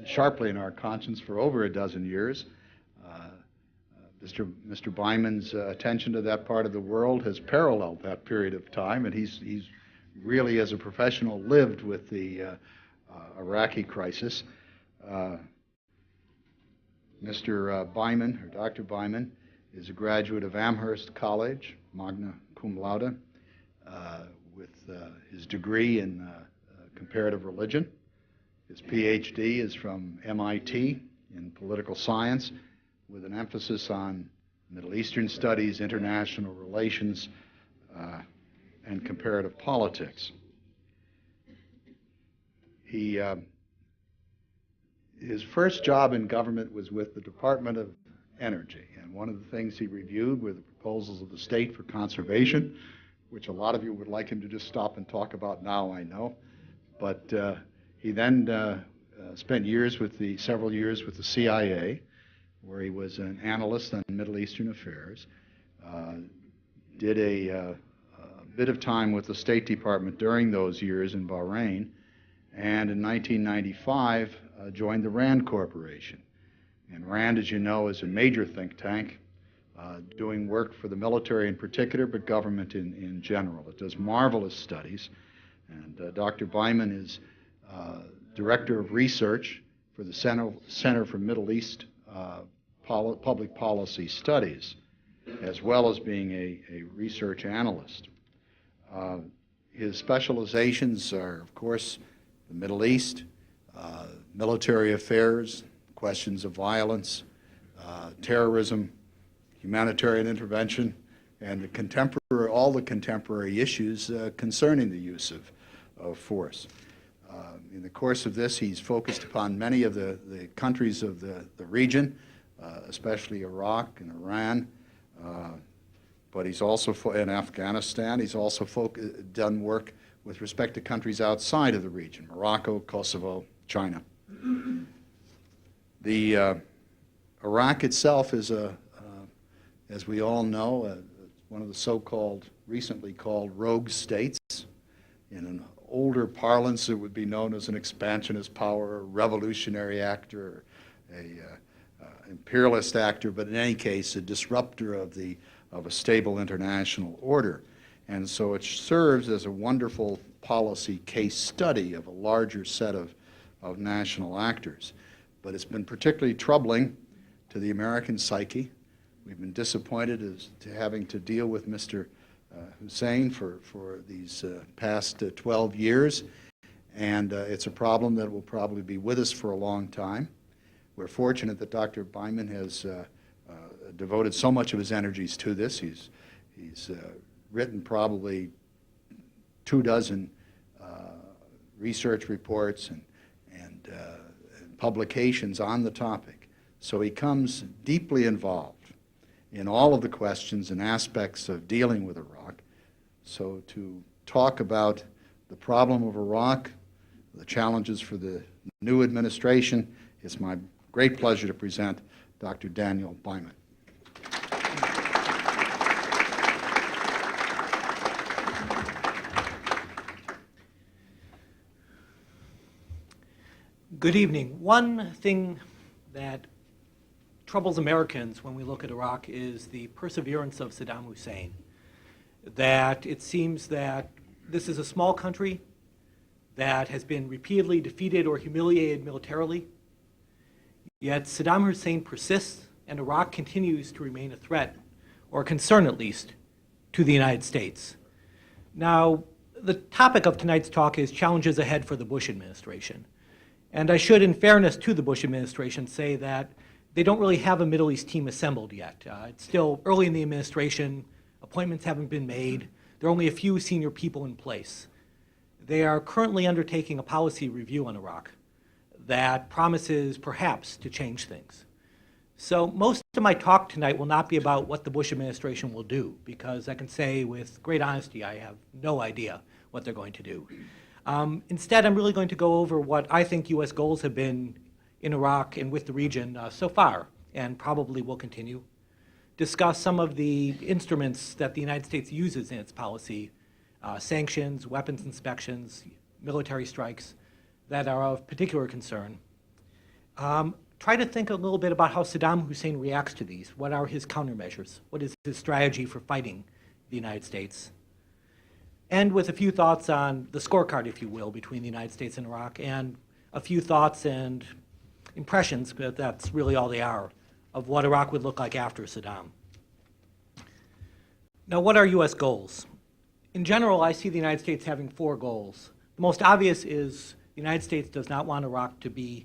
Sharply in our conscience for over a dozen years. Mr. Byman's attention to that part of the world has paralleled that period of time, and he's really, as a professional, lived with the Iraqi crisis. Mr. Byman, or Dr. Byman, is a graduate of Amherst College, magna cum laude, with his degree in comparative religion. His PhD is from MIT in political science, with an emphasis on Middle Eastern studies, international relations, and comparative politics. His first job in government was with the Department of Energy, and one of the things he reviewed were the proposals of the state for conservation, which a lot of you would like him to just stop and talk about now, I know. But he then spent several years with the CIA, where he was an analyst on Middle Eastern affairs, did a bit of time with the State Department during those years in Bahrain, and in 1995 joined the RAND Corporation. And RAND, as you know, is a major think tank doing work for the military in particular, but government in general. It does marvelous studies, and Dr. Byman is Director of Research for the Center for Middle East Public Policy Studies, as well as being a research analyst. His specializations are, of course, the Middle East, military affairs, questions of violence, terrorism, humanitarian intervention, and all the contemporary issues concerning the use of force. In the course of this, he's focused upon many of the countries of the region, especially Iraq and Iran, but he's also in Afghanistan. He's also done work with respect to countries outside of the region: Morocco, Kosovo, China. The Iraq itself is as we all know, one of the so-called, recently called rogue states. In an older parlance, it would be known as an expansionist power, a revolutionary actor, a imperialist actor, but in any case, a disruptor of a stable international order. And so it serves as a wonderful policy case study of a larger set of national actors. But it's been particularly troubling to the American psyche. We've been disappointed as to having to deal with Mr. Hussein for these past 12 years, and it's a problem that will probably be with us for a long time. We're fortunate that Dr. Byman has devoted so much of his energies to this. He's written probably 24 research reports and publications on the topic. So he comes deeply involved in all of the questions and aspects of dealing with Iraq. So to talk about the problem of Iraq, the challenges for the new administration, it's my great pleasure to present Dr. Daniel Byman. Good evening. One thing that troubles Americans when we look at Iraq is the perseverance of Saddam Hussein. That it seems that this is a small country that has been repeatedly defeated or humiliated militarily, yet Saddam Hussein persists and Iraq continues to remain a threat, or a concern at least, to the United States. Now, The topic of tonight's talk is challenges ahead for the Bush administration. And I should, in fairness to the Bush administration, say that they don't really have a Middle East team assembled yet. It's still early in the administration. Appointments haven't been made. There are only a few senior people in place. They are currently undertaking a policy review on Iraq that promises perhaps to change things. So most of my talk tonight will not be about what the Bush administration will do, because I can say with great honesty I have no idea what they're going to do. Instead, I'm really going to go over what I think U.S. goals have been in Iraq and with the region so far, and probably will continue. Discuss some of the instruments that the United States uses in its policy, sanctions, weapons inspections, military strikes, that are of particular concern. Try to think a little bit about how Saddam Hussein reacts to these. What are his countermeasures? What is his strategy for fighting the United States? And with a few thoughts on the scorecard, if you will, between the United States and Iraq, and a few thoughts and impressions, but that's really all they are, of what Iraq would look like after Saddam. Now, what are U.S. goals? In general, I see the United States having 4 goals. The most obvious is the United States does not want Iraq to be,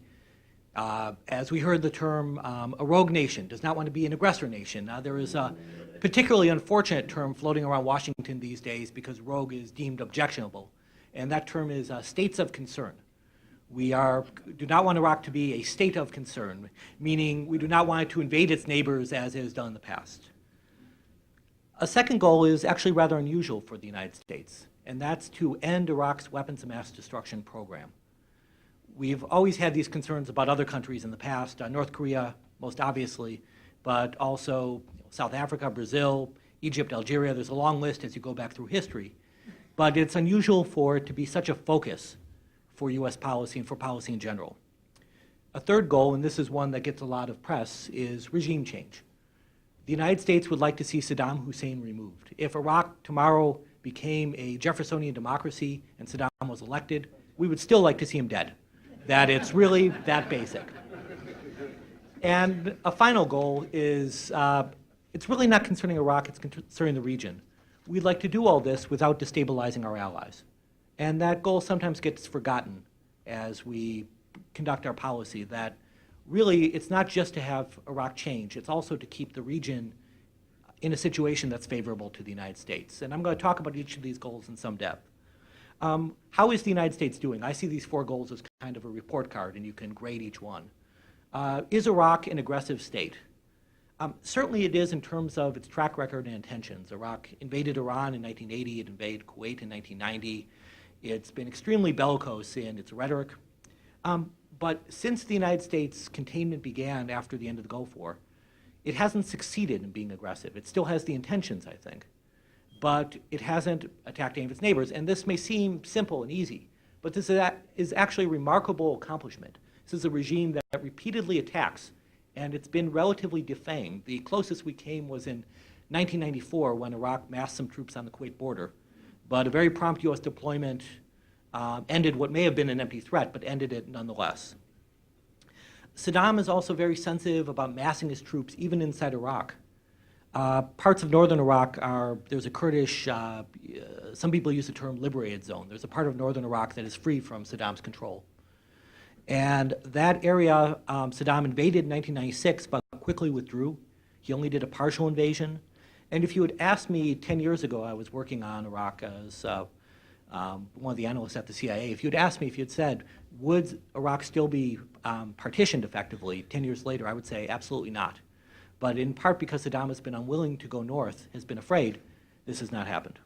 as we heard the term, a rogue nation, does not want to be an aggressor nation. Now, there is a particularly unfortunate term floating around Washington these days because rogue is deemed objectionable, and that term is states of concern. We do not want Iraq to be a state of concern, meaning we do not want it to invade its neighbors as it has done in the past. A second goal is actually rather unusual for the United States, and that's to end Iraq's weapons of mass destruction program. We've always had these concerns about other countries in the past, North Korea most obviously, but also South Africa, Brazil, Egypt, Algeria. There's a long list as you go back through history. But it's unusual for it to be such a focus for U.S. policy and for policy in general. A third goal, and this is one that gets a lot of press, is regime change. The United States would like to see Saddam Hussein removed. If Iraq tomorrow became a Jeffersonian democracy and Saddam was elected, we would still like to see him dead. That it's really that basic. And a final goal is, it's really not concerning Iraq, it's concerning the region. We'd like to do all this without destabilizing our allies. And that goal sometimes gets forgotten as we conduct our policy, that really it's not just to have Iraq change, it's also to keep the region in a situation that's favorable to the United States. And I'm going to talk about each of these goals in some depth. How is the United States doing? I see these 4 goals as kind of a report card, and you can grade each one. Is Iraq an aggressive state? Certainly it is in terms of its track record and intentions. Iraq invaded Iran in 1980, it invaded Kuwait in 1990. It's been extremely bellicose in its rhetoric. But since the United States containment began after the end of the Gulf War, it hasn't succeeded in being aggressive. It still has the intentions, I think, but it hasn't attacked any of its neighbors. And this may seem simple and easy, but this is actually a remarkable accomplishment. This is a regime that repeatedly attacks, and it's been relatively defamed. The closest we came was in 1994 when Iraq massed some troops on the Kuwait border. But a very prompt U.S. deployment ended what may have been an empty threat, but ended it nonetheless. Saddam is also very sensitive about massing his troops, even inside Iraq. Parts of northern Iraq there's a Kurdish, some people use the term liberated zone. There's a part of northern Iraq that is free from Saddam's control. And that area Saddam invaded in 1996, but quickly withdrew. He only did a partial invasion. And if you had asked me 10 years ago, I was working on Iraq as one of the analysts at the CIA. If you'd asked me, if you'd said, would Iraq still be partitioned effectively 10 years later, I would say absolutely not. But in part because Saddam has been unwilling to go north, has been afraid, this has not happened.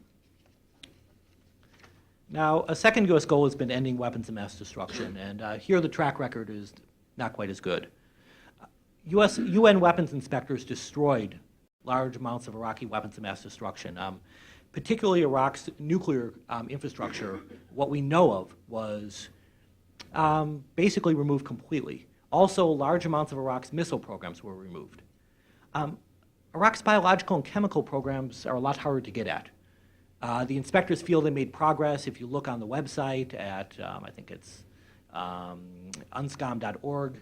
Now, a second U.S. goal has been ending weapons of mass destruction, and here the track record is not quite as good. UN weapons inspectors destroyed large amounts of Iraqi weapons of mass destruction. Particularly Iraq's nuclear infrastructure, what we know of was basically removed completely. Also, large amounts of Iraq's missile programs were removed. Iraq's biological and chemical programs are a lot harder to get at. The inspectors feel they made progress. If you look on the website at, I think it's unscom.org,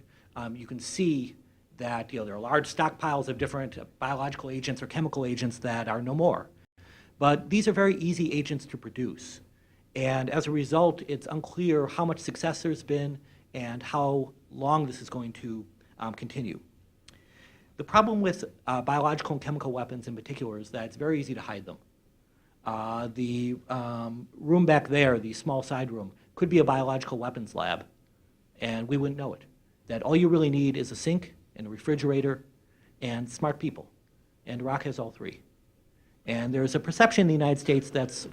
you can see that there are large stockpiles of different biological agents or chemical agents that are no more. But these are very easy agents to produce. And as a result, it's unclear how much success there's been and how long this is going to continue. The problem with biological and chemical weapons in particular is that it's very easy to hide them. The room back there, the small side room, could be a biological weapons lab, and we wouldn't know it. That all you really need is a sink and a refrigerator and smart people. And Iraq has all three. And there's a perception in the United States that's,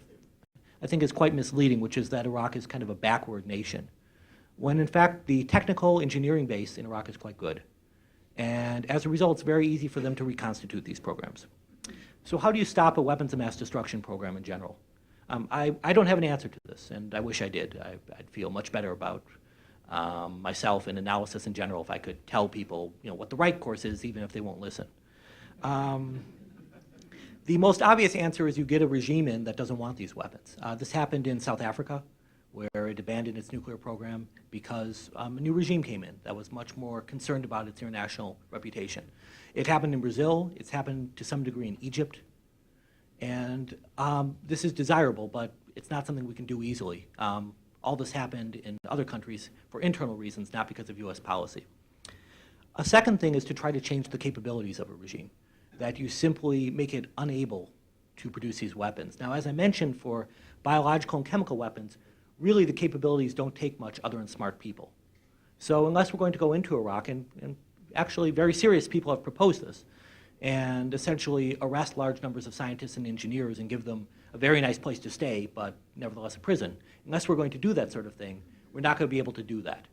I think, is quite misleading, which is that Iraq is kind of a backward nation, when in fact the technical engineering base in Iraq is quite good. And as a result, it's very easy for them to reconstitute these programs. So how do you stop a weapons of mass destruction program in general? I don't have an answer to this, and I wish I did. I'd feel much better about myself and analysis in general if I could tell people, what the right course is, even if they won't listen. The most obvious answer is you get a regime in that doesn't want these weapons. This happened in South Africa, where it abandoned its nuclear program because a new regime came in that was much more concerned about its international reputation. It happened in Brazil. It's happened to some degree in Egypt. And this is desirable, but it's not something we can do easily. All this happened in other countries for internal reasons, not because of US policy. A second thing is to try to change the capabilities of a regime, that you simply make it unable to produce these weapons. Now, as I mentioned, for biological and chemical weapons, really the capabilities don't take much other than smart people. So unless we're going to go into Iraq, and actually very serious people have proposed this, and essentially arrest large numbers of scientists and engineers and give them a very nice place to stay, but nevertheless a prison. Unless we're going to do that sort of thing, we're not going to be able to do that.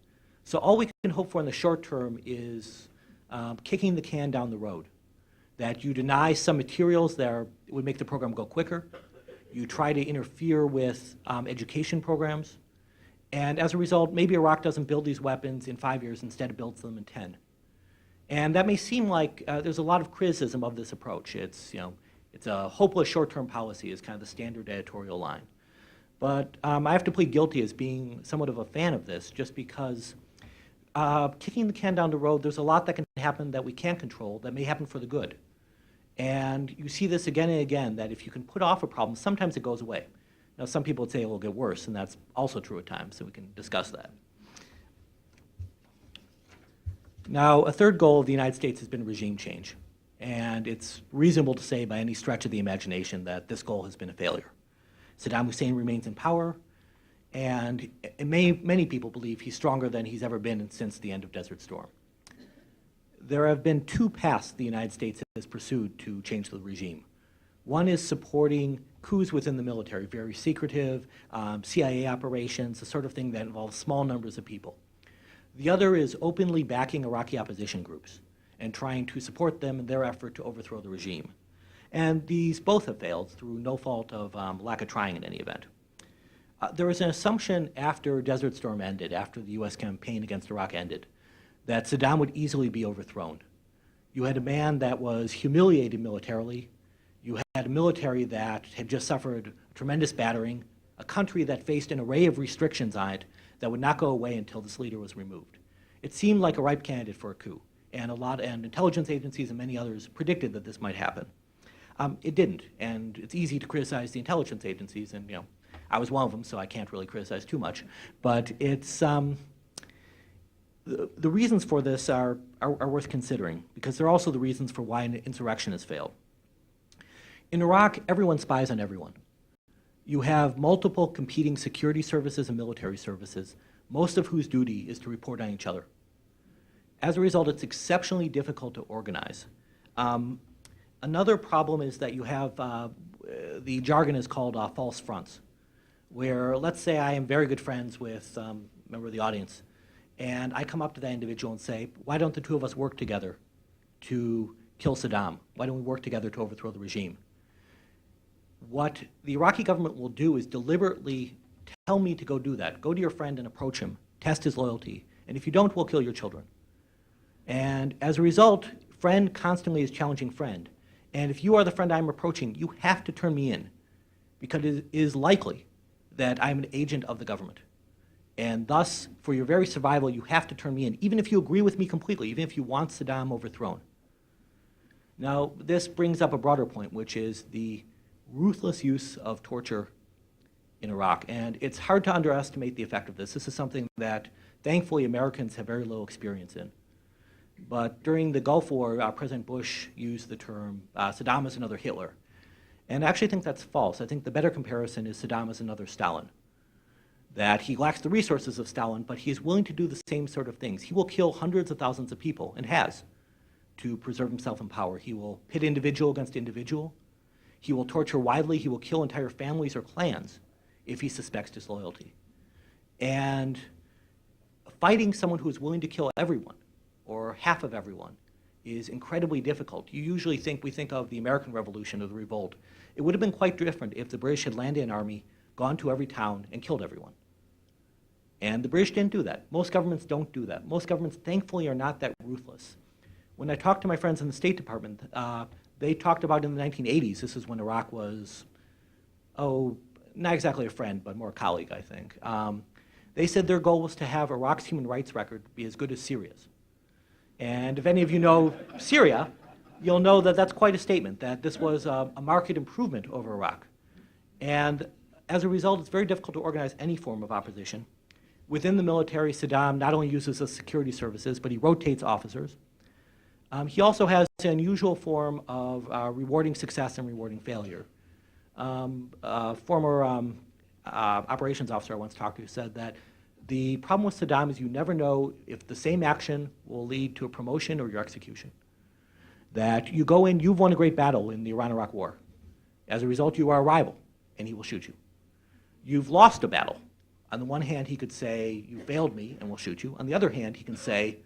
So all we can hope for in the short term is kicking the can down the road, that you deny some materials that would make the program go quicker, you try to interfere with education programs, and as a result, maybe Iraq doesn't build these weapons in 5 years, instead it builds them in 10. And that may seem like there's a lot of criticism of this approach. It's a hopeless short-term policy is kind of the standard editorial line. But I have to plead guilty as being somewhat of a fan of this, just because kicking the can down the road, there's a lot that can happen that we can't control that may happen for the good. And you see this again and again, that if you can put off a problem, sometimes it goes away. Now, some people would say it will get worse, and that's also true at times, so we can discuss that. Now, a third goal of the United States has been regime change. And it's reasonable to say by any stretch of the imagination that this goal has been a failure. Saddam Hussein remains in power, and many people believe he's stronger than he's ever been since the end of Desert Storm. There have been two paths the United States has pursued to change the regime. One is supporting coups within the military, very secretive, CIA operations, the sort of thing that involves small numbers of people. The other is openly backing Iraqi opposition groups and trying to support them in their effort to overthrow the regime. And these both have failed through no fault of lack of trying in any event. There was an assumption after Desert Storm ended, after the US campaign against Iraq ended, that Saddam would easily be overthrown. You had a man that was humiliated militarily. You had a military that had just suffered a tremendous battering, a country that faced an array of restrictions on it that would not go away until this leader was removed. It seemed like a ripe candidate for a coup, and intelligence agencies and many others predicted that this might happen. It didn't, and it's easy to criticize the intelligence agencies, and I was one of them, so I can't really criticize too much. But it's the reasons for this are worth considering, because they're also the reasons for why an insurrection has failed. In Iraq, everyone spies on everyone. You have multiple competing security services and military services, most of whose duty is to report on each other. As a result, it's exceptionally difficult to organize. Another problem is that you have, the jargon is called false fronts, where let's say I am very good friends with a member of the audience, and I come up to that individual and say, why don't the two of us work together to kill Saddam? Why don't we work together to overthrow the regime? What the Iraqi government will do is deliberately tell me to go do that. Go to your friend and approach him, test his loyalty, and if you don't, we'll kill your children. And as a result, friend constantly is challenging friend. And if you are the friend I'm approaching, you have to turn me in, because it is likely that I'm an agent of the government. And thus, for your very survival, you have to turn me in, even if you agree with me completely, even if you want Saddam overthrown. Now, this brings up a broader point, which is the ruthless use of torture in Iraq. And it's hard to underestimate the effect of this. This is something that, thankfully, Americans have very little experience in. But during the Gulf War, President Bush used the term Saddam is another Hitler. And I actually think that's false. I think the better comparison is Saddam is another Stalin. That he lacks the resources of Stalin, but he is willing to do the same sort of things. He will kill hundreds of thousands of people, and has, to preserve himself in power. He will pit individual against individual. He will torture widely. He will kill entire families or clans if he suspects disloyalty. And fighting someone who is willing to kill everyone, or half of everyone, is incredibly difficult. You usually we think of the American Revolution or the Revolt. It would have been quite different if the British had landed an army, gone to every town, and killed everyone. And the British didn't do that. Most governments don't do that. Most governments, thankfully, are not that ruthless. When I talked to my friends in the State Department, they talked about in the 1980s, this is when Iraq was, not exactly a friend, but more a colleague, I think. They said their goal was to have Iraq's human rights record be as good as Syria's. And if any of you know Syria, you'll know that that's quite a statement, that this was a marked improvement over Iraq. And as a result, it's very difficult to organize any form of opposition. Within the military, Saddam not only uses the security services, but he rotates officers. He also has an unusual form of rewarding success and rewarding failure. A former operations officer I once talked to said that the problem with Saddam is you never know if the same action will lead to a promotion or your execution. That you go in, you've won a great battle in the Iran-Iraq war. As a result, you are a rival, and he will shoot you. You've lost a battle. On the one hand, he could say, you failed me, and we'll shoot you. On the other hand, he can say,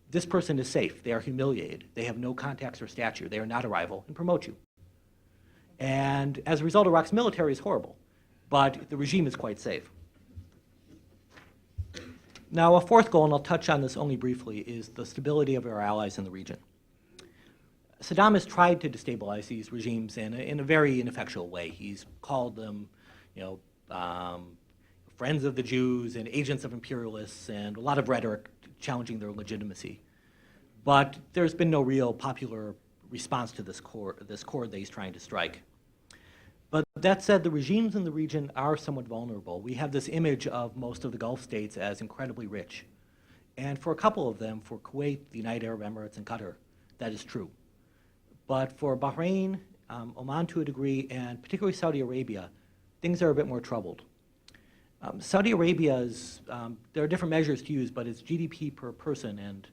this person is safe. They are humiliated. They have no contacts or stature. They are not a rival, and promote you. And as a result, Iraq's military is horrible, but the regime is quite safe. Now, a fourth goal, and I'll touch on this only briefly, is the stability of our allies in the region. Saddam has tried to destabilize these regimes in a very ineffectual way. He's called them, friends of the Jews and agents of imperialists, and a lot of rhetoric challenging their legitimacy. But there's been no real popular response to this chord that he's trying to strike. But that said, the regimes in the region are somewhat vulnerable. We have this image of most of the Gulf states as incredibly rich. And for a couple of them, for Kuwait, the United Arab Emirates, and Qatar, that is true. But for Bahrain, Oman to a degree, and particularly Saudi Arabia, things are a bit more troubled. Saudi Arabia's, there are different measures to use, but it's GDP per person, and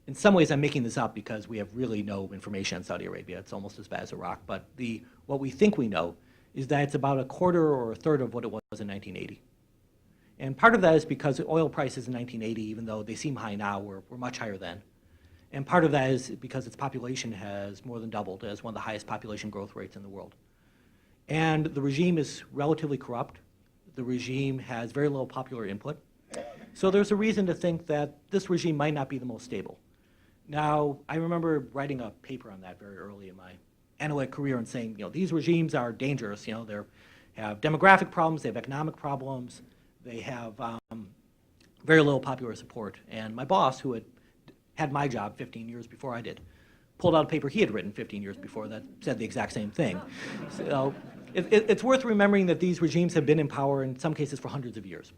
in some ways I'm making this up because we have really no information on Saudi Arabia. It's almost as bad as Iraq, but what we think we know is that it's about a quarter or a third of what it was in 1980. And part of that is because oil prices in 1980, even though they seem high now, were much higher then. And part of that is because its population has more than doubled, as one of the highest population growth rates in the world. And the regime is relatively corrupt. The regime has very little popular input. So there's a reason to think that this regime might not be the most stable. Now, I remember writing a paper on that very early in my analytic career and saying, these regimes are dangerous. They have demographic problems, they have economic problems, they have very little popular support. And my boss, who had my job 15 years before I did, pulled out a paper he had written 15 years before that said the exact same thing. So it's worth remembering that these regimes have been in power in some cases for hundreds of years.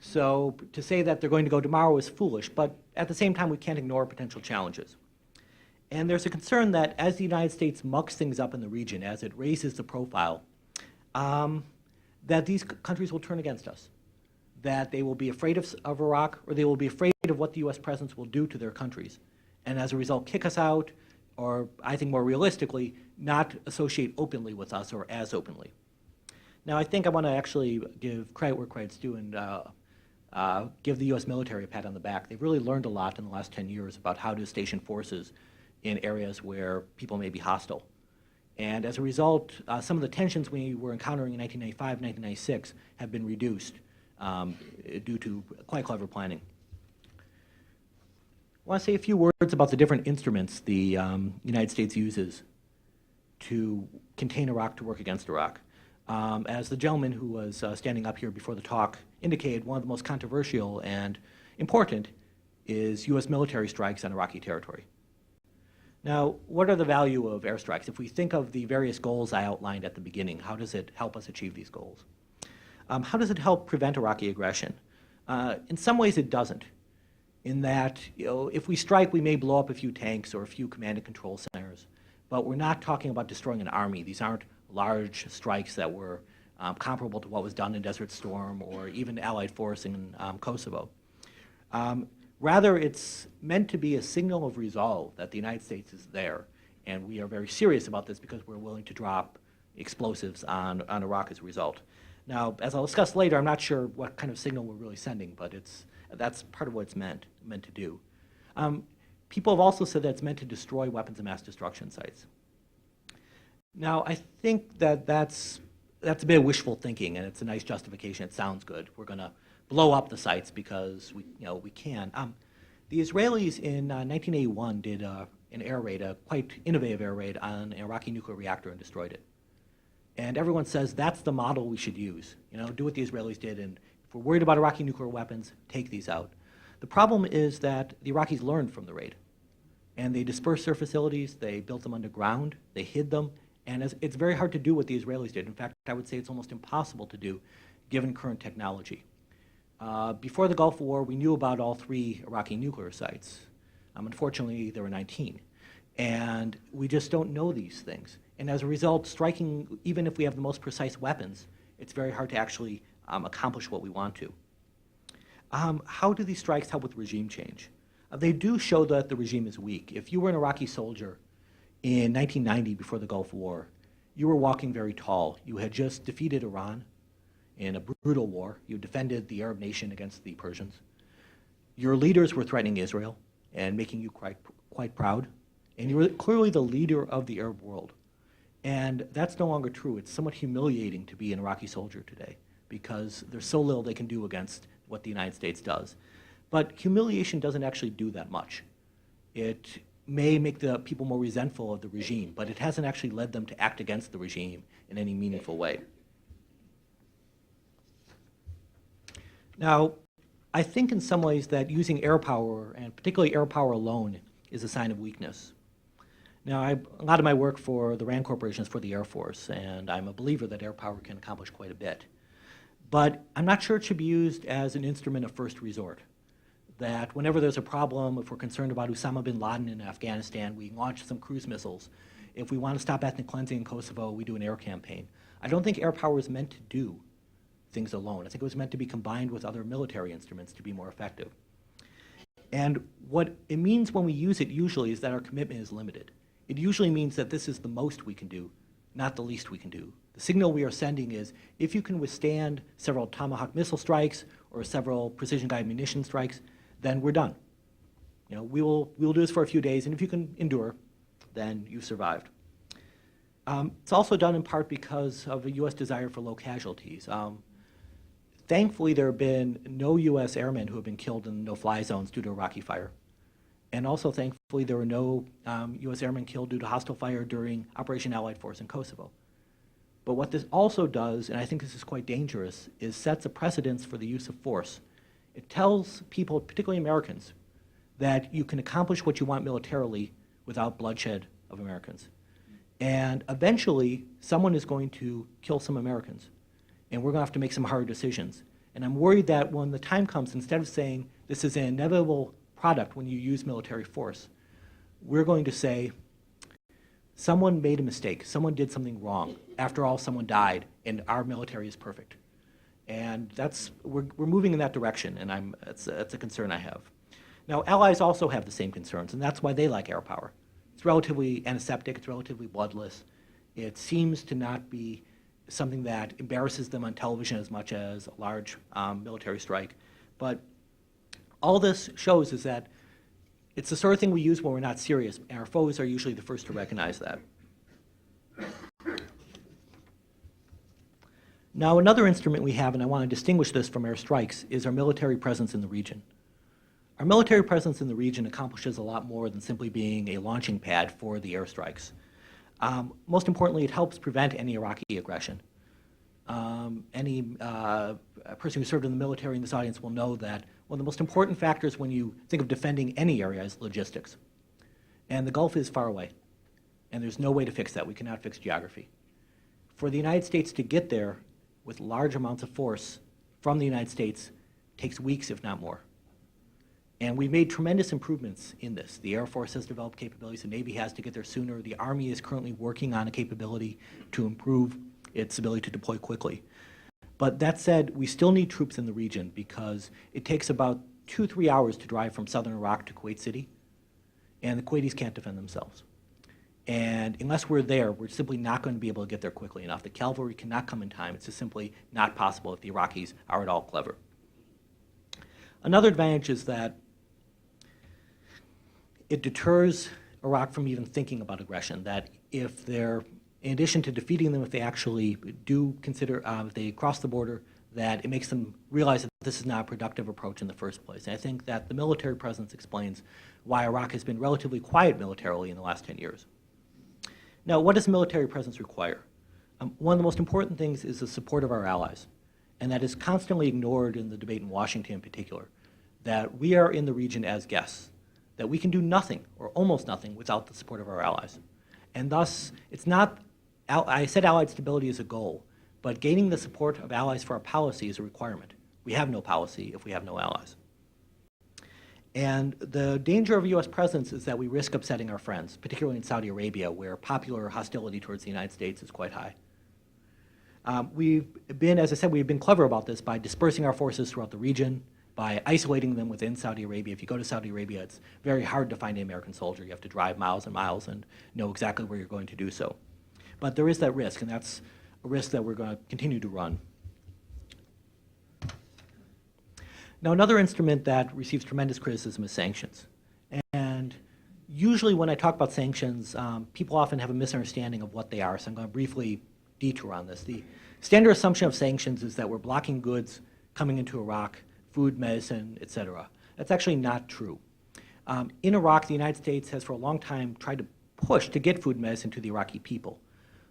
So to say that they're going to go tomorrow is foolish, but at the same time we can't ignore potential challenges. And there's a concern that as the United States mucks things up in the region, as it raises the profile, that these countries will turn against us. That they will be afraid of Iraq, or they will be afraid of what the US presence will do to their countries. And as a result, kick us out, or I think more realistically, not associate openly with us or as openly. Now, I think I want to actually give credit where credit's due and give the US military a pat on the back. They've really learned a lot in the last 10 years about how to station forces in areas where people may be hostile. And as a result, some of the tensions we were encountering in 1995, 1996 have been reduced due to quite clever planning. I want to say a few words about the different instruments the United States uses to contain Iraq, to work against Iraq. As the gentleman who was standing up here before the talk indicated, one of the most controversial and important is US military strikes on Iraqi territory. Now, what are the value of airstrikes? If we think of the various goals I outlined at the beginning, how does it help us achieve these goals? How does it help prevent Iraqi aggression? In some ways it doesn't, in that if we strike, we may blow up a few tanks or a few command and control centers, but we're not talking about destroying an army. These aren't large strikes that were comparable to what was done in Desert Storm or even Allied force in Kosovo. Rather, it's meant to be a signal of resolve that the United States is there, and we are very serious about this because we're willing to drop explosives on Iraq as a result. Now, as I'll discuss later, I'm not sure what kind of signal we're really sending, but that's part of what it's meant to do. People have also said that it's meant to destroy weapons of mass destruction sites. Now, I think that that's a bit of wishful thinking, and it's a nice justification. It sounds good. We're going to blow up the sites because we can. The Israelis in 1981 did an air raid, a quite innovative air raid on an Iraqi nuclear reactor and destroyed it. And everyone says that's the model we should use. Do what the Israelis did, and if we're worried about Iraqi nuclear weapons, take these out. The problem is that the Iraqis learned from the raid, and they dispersed their facilities, they built them underground, they hid them, and it's very hard to do what the Israelis did. In fact, I would say it's almost impossible to do, given current technology. Before the Gulf War, we knew about all 3 Iraqi nuclear sites. Unfortunately, there were 19. And we just don't know these things. And as a result, striking, even if we have the most precise weapons, it's very hard to actually accomplish what we want to. How do these strikes help with regime change? They do show that the regime is weak. If you were an Iraqi soldier in 1990, before the Gulf War, you were walking very tall. You had just defeated Iran in a brutal war. You defended the Arab nation against the Persians. Your leaders were threatening Israel and making you quite proud. And you were clearly the leader of the Arab world. And that's no longer true. It's somewhat humiliating to be an Iraqi soldier today because there's so little they can do against what the United States does. But humiliation doesn't actually do that much. It may make the people more resentful of the regime, but it hasn't actually led them to act against the regime in any meaningful way. Now, I think in some ways that using air power, and particularly air power alone, is a sign of weakness. Now, a lot of my work for the RAND Corporation is for the Air Force, and I'm a believer that air power can accomplish quite a bit. But I'm not sure it should be used as an instrument of first resort. That whenever there's a problem, if we're concerned about Osama bin Laden in Afghanistan, we launch some cruise missiles. If we want to stop ethnic cleansing in Kosovo, we do an air campaign. I don't think air power is meant to do things alone. I think it was meant to be combined with other military instruments to be more effective. And what it means when we use it usually is that our commitment is limited. It usually means that this is the most we can do, not the least we can do. The signal we are sending is, if you can withstand several Tomahawk missile strikes or several precision-guided munition strikes, then we're done. We will do this for a few days, and if you can endure, then you survived. It's also done in part because of the U.S. desire for low casualties. Thankfully, there have been no U.S. airmen who have been killed in no-fly zones due to Iraqi fire. And also, thankfully, there were no U.S. airmen killed due to hostile fire during Operation Allied Force in Kosovo. But what this also does, and I think this is quite dangerous, is sets a precedence for the use of force. It tells people, particularly Americans, that you can accomplish what you want militarily without bloodshed of Americans. And eventually, someone is going to kill some Americans, and we're going to have to make some hard decisions. And I'm worried that when the time comes, instead of saying this is an inevitable product when you use military force, we're going to say someone made a mistake, someone did something wrong. After all, someone died, and our military is perfect. And we're moving in that direction, and that's a concern I have. Now, allies also have the same concerns, and that's why they like air power. It's relatively antiseptic, it's relatively bloodless. It seems to not be something that embarrasses them on television as much as a large military strike. But all this shows is that it's the sort of thing we use when we're not serious, and our foes are usually the first to recognize that. Now, another instrument we have, and I want to distinguish this from air strikes, is our military presence in the region. Our military presence in the region accomplishes a lot more than simply being a launching pad for the airstrikes. Most importantly, it helps prevent any Iraqi aggression. Any person who served in the military in this audience will know that one of the most important factors when you think of defending any area is logistics. And the Gulf is far away, and there's no way to fix that. We cannot fix geography. For the United States to get there, with large amounts of force from the United States takes weeks, if not more. And we've made tremendous improvements in this. The Air Force has developed capabilities, the Navy has to get there sooner, the Army is currently working on a capability to improve its ability to deploy quickly. But that said, we still need troops in the region because it takes about 2-3 hours to drive from southern Iraq to Kuwait City, and the Kuwaitis can't defend themselves. And unless we're there, we're simply not going to be able to get there quickly enough. The cavalry cannot come in time. It's just simply not possible if the Iraqis are at all clever. Another advantage is that it deters Iraq from even thinking about aggression, that if they're, in addition to defeating them, if they actually do consider, if they cross the border, that it makes them realize that this is not a productive approach in the first place. And I think that the military presence explains why Iraq has been relatively quiet militarily in the last 10 years. Now, what does military presence require? One of the most important things is the support of our allies, and that is constantly ignored in the debate in Washington in particular, that we are in the region as guests, that we can do nothing or almost nothing without the support of our allies. And thus, it's not, I said allied stability is a goal, but gaining the support of allies for our policy is a requirement. We have no policy if we have no allies. And the danger of US presence is that we risk upsetting our friends, particularly in Saudi Arabia, where popular hostility towards the United States is quite high. We've been, as I said, we've been clever about this by dispersing our forces throughout the region, by isolating them within Saudi Arabia. If you go to Saudi Arabia, it's very hard to find an American soldier. You have to drive miles and miles and know exactly where you're going to do so. But there is that risk, and that's a risk that we're going to continue to run. Now, another instrument that receives tremendous criticism is sanctions. And usually when I talk about sanctions, people often have a misunderstanding of what they are, so I'm going to briefly detour on this. The standard assumption of sanctions is that we're blocking goods coming into Iraq, food, medicine, etc. That's actually not true. In Iraq, the United States has for a long time tried to push to get food and medicine to the Iraqi people.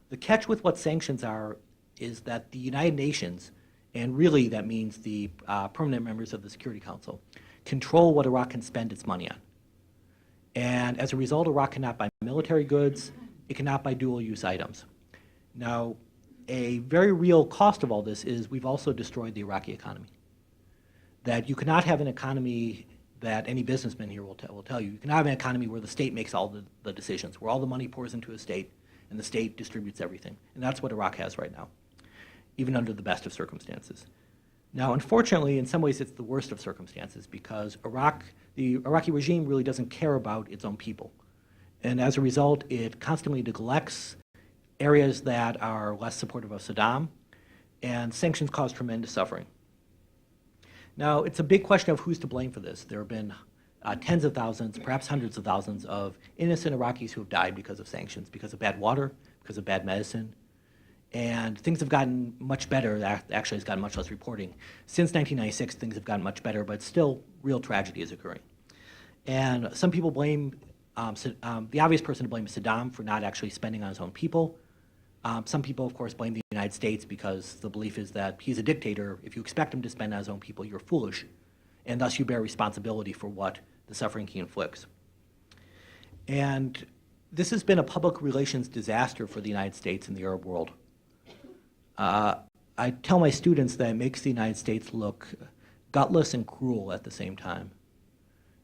The catch with what sanctions are is that the United Nations, and really that means the permanent members of the Security Council, control what Iraq can spend its money on. And as a result, Iraq cannot buy military goods, it cannot buy dual-use items. Now, a very real cost of all this is we've also destroyed the Iraqi economy. That you cannot have an economy that any businessman here will tell you. You cannot have an economy where the state makes all the decisions, where all the money pours into a state and the state distributes everything. And that's what Iraq has right now, even under the best of circumstances. Now, unfortunately, in some ways, it's the worst of circumstances because the Iraqi regime really doesn't care about its own people. And as a result, it constantly neglects areas that are less supportive of Saddam, and sanctions cause tremendous suffering. Now, it's a big question of who's to blame for this. There have been tens of thousands, perhaps hundreds of thousands of innocent Iraqis who have died because of sanctions, because of bad water, because of bad medicine. And things have gotten much better. That actually has gotten much less reporting. Since 1996, things have gotten much better, but still real tragedy is occurring. And some people blame, the obvious person to blame is Saddam for not actually spending on his own people. Some people, of course, blame the United States because the belief is that he's a dictator. If you expect him to spend on his own people, you're foolish, and thus you bear responsibility for what the suffering he inflicts. And this has been a public relations disaster for the United States and the Arab world. I tell my students that it makes the United States look gutless and cruel at the same time.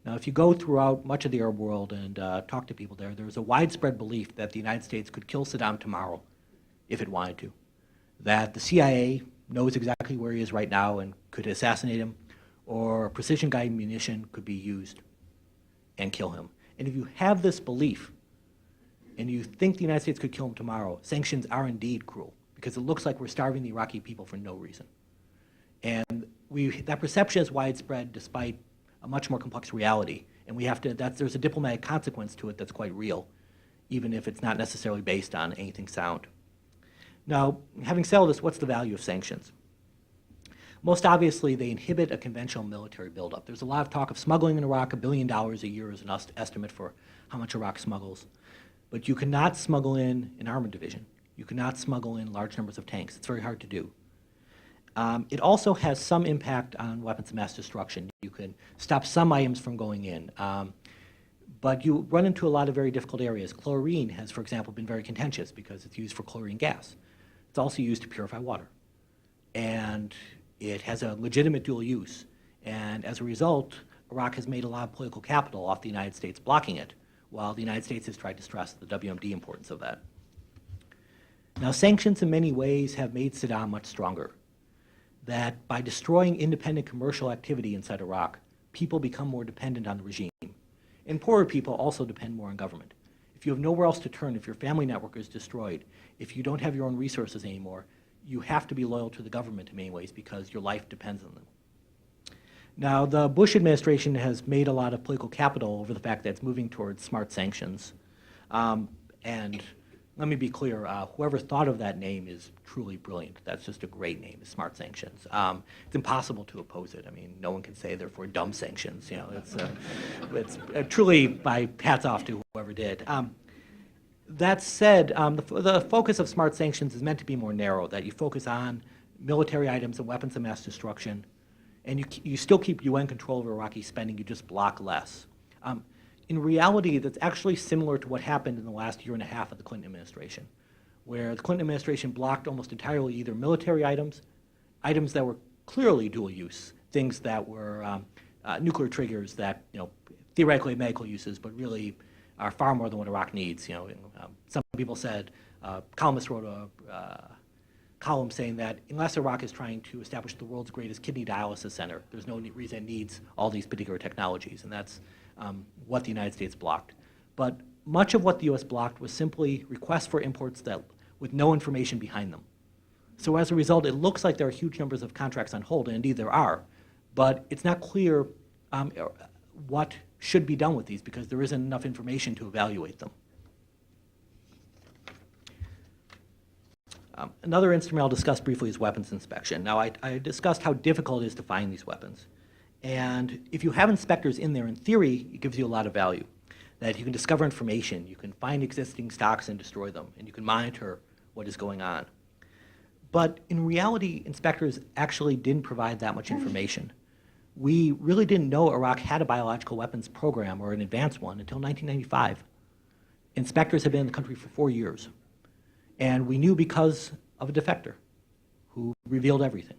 Now, if you go throughout much of the Arab world and talk to people there, there's a widespread belief that the United States could kill Saddam tomorrow if it wanted to, that the CIA knows exactly where he is right now and could assassinate him, or precision-guided munition could be used and kill him. And if you have this belief, and you think the United States could kill him tomorrow, sanctions are indeed cruel, because it looks like we're starving the Iraqi people for no reason. And that perception is widespread despite a much more complex reality. And we have to, there's a diplomatic consequence to it that's quite real, even if it's not necessarily based on anything sound. Now, having said all this, what's the value of sanctions? Most obviously, they inhibit a conventional military buildup. There's a lot of talk of smuggling in Iraq. $1 billion a year is an estimate for how much Iraq smuggles. But you cannot smuggle in an armament division. You cannot smuggle in large numbers of tanks. It's very hard to do. It also has some impact on weapons of mass destruction. You can stop some items from going in. But you run into a lot of very difficult areas. Chlorine has, for example, been very contentious because it's used for chlorine gas. It's also used to purify water. and it has a legitimate dual use. And as a result, Iraq has made a lot of political capital off the United States blocking it, while the United States has tried to stress the WMD importance of that. Now, sanctions in many ways have made Saddam much stronger. That by destroying independent commercial activity inside Iraq, people become more dependent on the regime. And poorer people also depend more on government. If you have nowhere else to turn, if your family network is destroyed, if you don't have your own resources anymore, you have to be loyal to the government in many ways because your life depends on them. Now, the Bush administration has made a lot of political capital over the fact that it's moving towards smart sanctions. And let me be clear, whoever thought of that name is truly brilliant. That's just a great name, smart sanctions. It's impossible to oppose it. I mean, no one can say they're for dumb sanctions. You know, it's truly my hats off to whoever did. That said, the focus of smart sanctions is meant to be more narrow, that you focus on military items and weapons of mass destruction, and you still keep UN control over Iraqi spending, you just block less. In reality, that's actually similar to what happened in the last year and a half of the Clinton administration, where the Clinton administration blocked almost entirely either military items, items that were clearly dual use, things that were nuclear triggers that, you know, theoretically have medical uses, but really are far more than what Iraq needs. You know, some people said, columnists wrote a column saying that unless Iraq is trying to establish the world's greatest kidney dialysis center, there's no reason it needs all these particular technologies, and that's what the United States blocked. But much of what the US blocked was simply requests for imports that with no information behind them. So as a result, it looks like there are huge numbers of contracts on hold, and indeed there are, but it's not clear what should be done with these because there isn't enough information to evaluate them. Another instrument I'll discuss briefly is weapons inspection. Now, I discussed how difficult it is to find these weapons. And if you have inspectors in there, in theory, it gives you a lot of value. That you can discover information, you can find existing stocks and destroy them, and you can monitor what is going on. But in reality, inspectors actually didn't provide that much information. We really didn't know Iraq had a biological weapons program or an advanced one until 1995. Inspectors had been in the country for 4 years. And we knew because of a defector who revealed everything.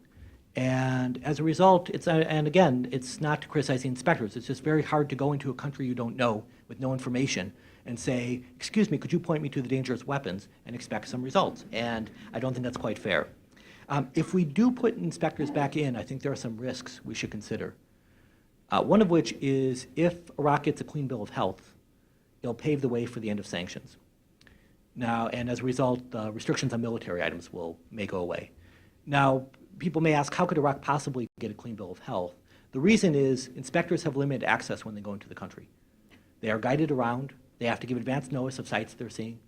And as a result, and again, it's not to criticize the inspectors, it's just very hard to go into a country you don't know with no information and say, excuse me, could you point me to the dangerous weapons and expect some results? And I don't think that's quite fair. If we do put inspectors back in, I think there are some risks we should consider. One of which is if Iraq gets a clean bill of health, it'll pave the way for the end of sanctions. Now, and as a result, restrictions on military items may go away. Now, people may ask, how could Iraq possibly get a clean bill of health? The reason is inspectors have limited access when they go into the country. They are guided around. They have to give advance notice of sites they're seeing.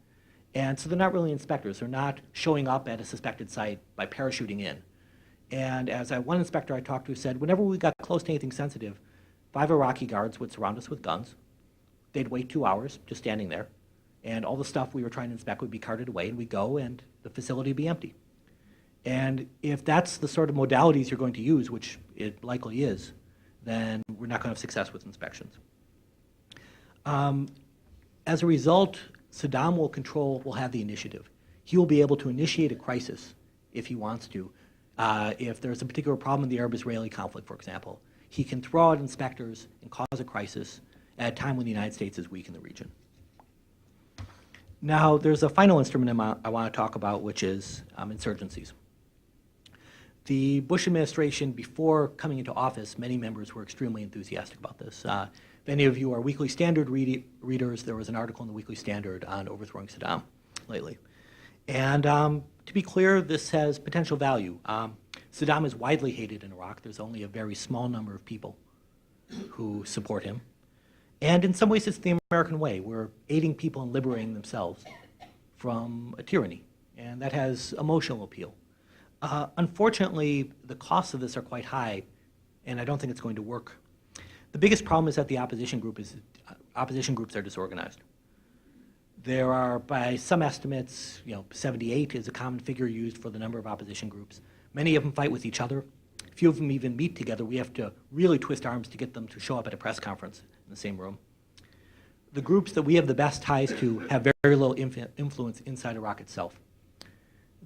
And so they're not really inspectors. They're not showing up at a suspected site by parachuting in. And as one inspector I talked to said, whenever we got close to anything sensitive, 5 Iraqi guards would surround us with guns. They'd wait 2 hours just standing there. And all the stuff we were trying to inspect would be carted away, and we'd go, and the facility would be empty. And if that's the sort of modalities you're going to use, which it likely is, then we're not going to have success with inspections. As a result, Saddam will have the initiative. He will be able to initiate a crisis if he wants to. If there's a particular problem in the Arab-Israeli conflict, for example, he can throw out inspectors and cause a crisis at a time when the United States is weak in the region. Now, there's a final instrument I want to talk about, which is insurgencies. The Bush administration, before coming into office, many members were extremely enthusiastic about this. If any of you are Weekly Standard readers, there was an article in the Weekly Standard on overthrowing Saddam lately. And to be clear, this has potential value. Saddam is widely hated in Iraq. There's only a very small number of people who support him. And in some ways, it's the American way. We're aiding people in liberating themselves from a tyranny, and that has emotional appeal. Unfortunately, the costs of this are quite high, and I don't think it's going to work. The biggest problem is that the opposition groups are disorganized. There are, by some estimates, 78 is a common figure used for the number of opposition groups. Many of them fight with each other. Few of them even meet together. We have to really twist arms to get them to show up at a press conference in the same room. The groups that we have the best ties to have very little influence inside Iraq itself.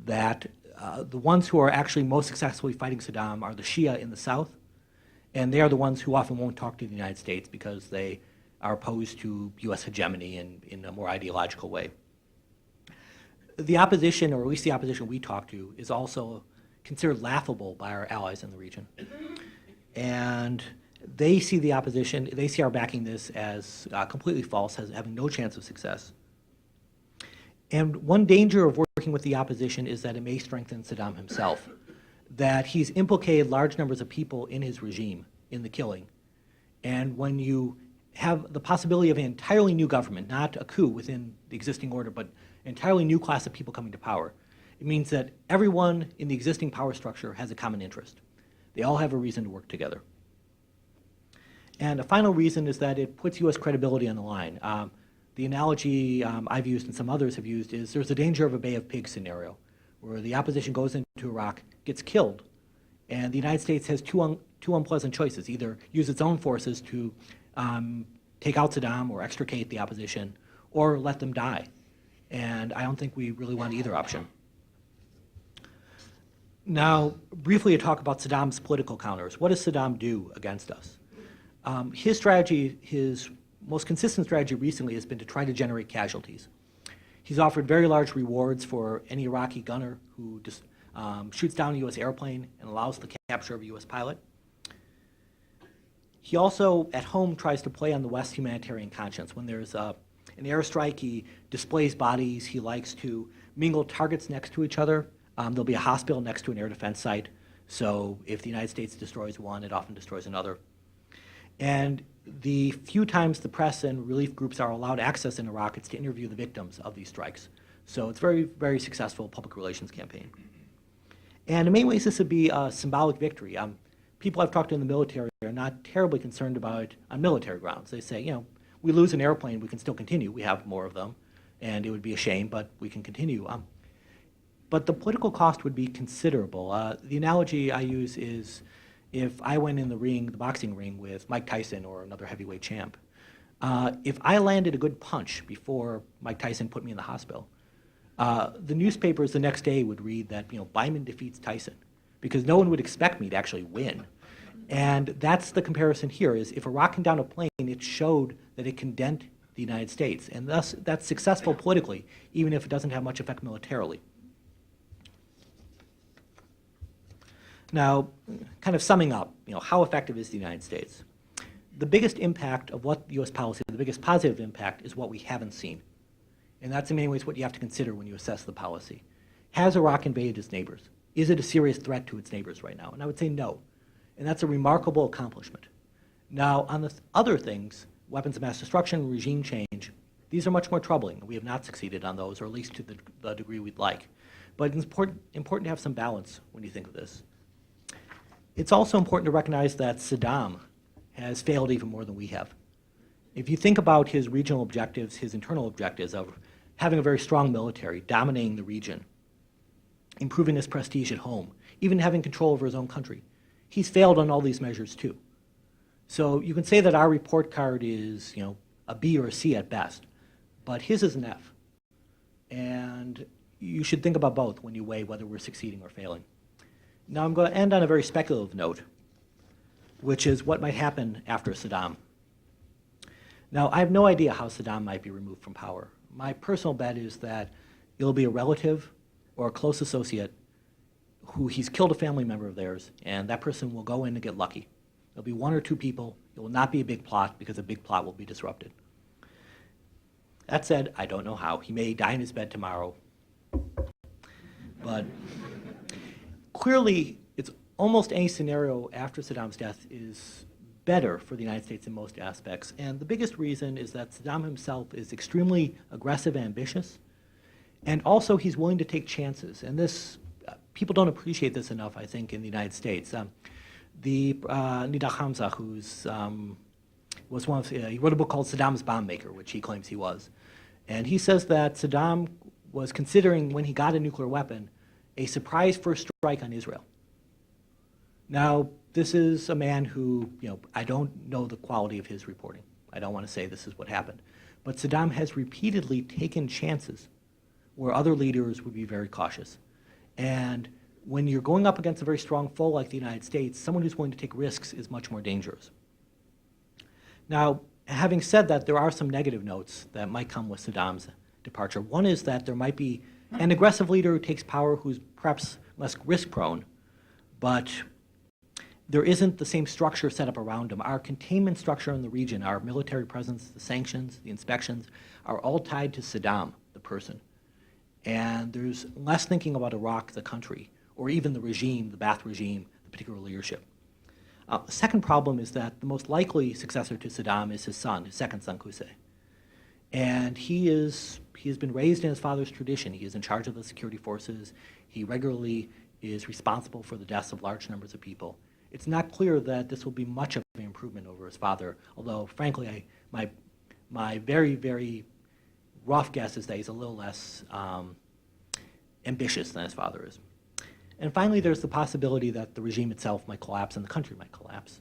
That the ones who are actually most successfully fighting Saddam are the Shia in the south, and they are the ones who often won't talk to the United States because they are opposed to U.S. hegemony in a more ideological way. The opposition, or at least the opposition we talk to, is also considered laughable by our allies in the region. And they see the opposition, they see our backing this as completely false, as having no chance of success. And one danger of working with the opposition is that it may strengthen Saddam himself, that he's implicated large numbers of people in his regime in the killing. And when you have the possibility of an entirely new government, not a coup within the existing order, but an entirely new class of people coming to power, it means that everyone in the existing power structure has a common interest. They all have a reason to work together. And a final reason is that it puts U.S. credibility on the line. The analogy I've used and some others have used is there's a danger of a Bay of Pigs scenario, where the opposition goes into Iraq, gets killed, and the United States has two unpleasant choices: either use its own forces to take out Saddam or extricate the opposition, or let them die. And I don't think we really want either option. Now, briefly to talk about Saddam's political counters. What does Saddam do against us? His strategy, his most consistent strategy recently has been to try to generate casualties. He's offered very large rewards for any Iraqi gunner who just shoots down a U.S. airplane and allows the capture of a U.S. pilot. He also, at home, tries to play on the West's humanitarian conscience. When there's an airstrike, he displays bodies. He likes to mingle targets next to each other. There'll be a hospital next to an air defense site. So if the United States destroys one, it often destroys another. And the few times the press and relief groups are allowed access in Iraq, it's to interview the victims of these strikes. So it's a very, very successful public relations campaign. And in many ways, this would be a symbolic victory. People I've talked to in the military are not terribly concerned about it on military grounds. They say, you know, we lose an airplane, we can still continue. We have more of them, and it would be a shame, but we can continue. But the political cost would be considerable. The analogy I use is if I went in the ring, the boxing ring, with Mike Tyson or another heavyweight champ. If I landed a good punch before Mike Tyson put me in the hospital, the newspapers the next day would read that, you know, Byman defeats Tyson, because no one would expect me to actually win. And that's the comparison here, is if Iraq can down a plane, it showed that it can dent the United States. And thus, that's successful politically, even if it doesn't have much effect militarily. Now, kind of summing up, you know, how effective is the United States? The biggest impact of what U.S. policy, the biggest positive impact, is what we haven't seen. And that's in many ways what you have to consider when you assess the policy. Has Iraq invaded its neighbors? Is it a serious threat to its neighbors right now? And I would say no. And that's a remarkable accomplishment. Now, on the other things, weapons of mass destruction, regime change, these are much more troubling. We have not succeeded on those, or at least to the degree we'd like. But it's important to have some balance when you think of this. It's also important to recognize that Saddam has failed even more than we have. If you think about his regional objectives, his internal objectives of having a very strong military, dominating the region, improving his prestige at home, even having control over his own country, he's failed on all these measures too. So you can say that our report card is, you know, a B or a C at best, but his is an F. And you should think about both when you weigh whether we're succeeding or failing. Now I'm going to end on a very speculative note, which is what might happen after Saddam. Now, I have no idea how Saddam might be removed from power. My personal bet is that it'll be a relative or a close associate who he's killed a family member of theirs, and that person will go in and get lucky. There'll be one or two people. It will not be a big plot, because a big plot will be disrupted. That said, I don't know how. He may die in his bed tomorrow. But clearly, it's almost any scenario after Saddam's death is better for the United States in most aspects. And the biggest reason is that Saddam himself is extremely aggressive and ambitious. And also, he's willing to take chances. And this, people don't appreciate this enough, I think, in the United States. Nida Hamza, who's was one of, he wrote a book called Saddam's Bomb Maker, which he claims he was. And he says that Saddam was considering, when he got a nuclear weapon, a surprise first strike on Israel. Now, this is a man who, you know, I don't know the quality of his reporting. I don't want to say this is what happened. But Saddam has repeatedly taken chances where other leaders would be very cautious. And when you're going up against a very strong foe like the United States, someone who's willing to take risks is much more dangerous. Now, having said that, there are some negative notes that might come with Saddam's departure. One is that there might be an aggressive leader who takes power who's perhaps less risk-prone, but there isn't the same structure set up around him. Our containment structure in the region, our military presence, the sanctions, the inspections, are all tied to Saddam, the person. And there's less thinking about Iraq, the country, or even the regime, the Ba'ath regime, the particular leadership. The second problem is that the most likely successor to Saddam is his son, his second son, Qusay. And he has been raised in his father's tradition. He is in charge of the security forces. He regularly is responsible for the deaths of large numbers of people. It's not clear that this will be much of an improvement over his father, although, frankly, my very, very rough guess is that he's a little less ambitious than his father is. And finally, there's the possibility that the regime itself might collapse and the country might collapse.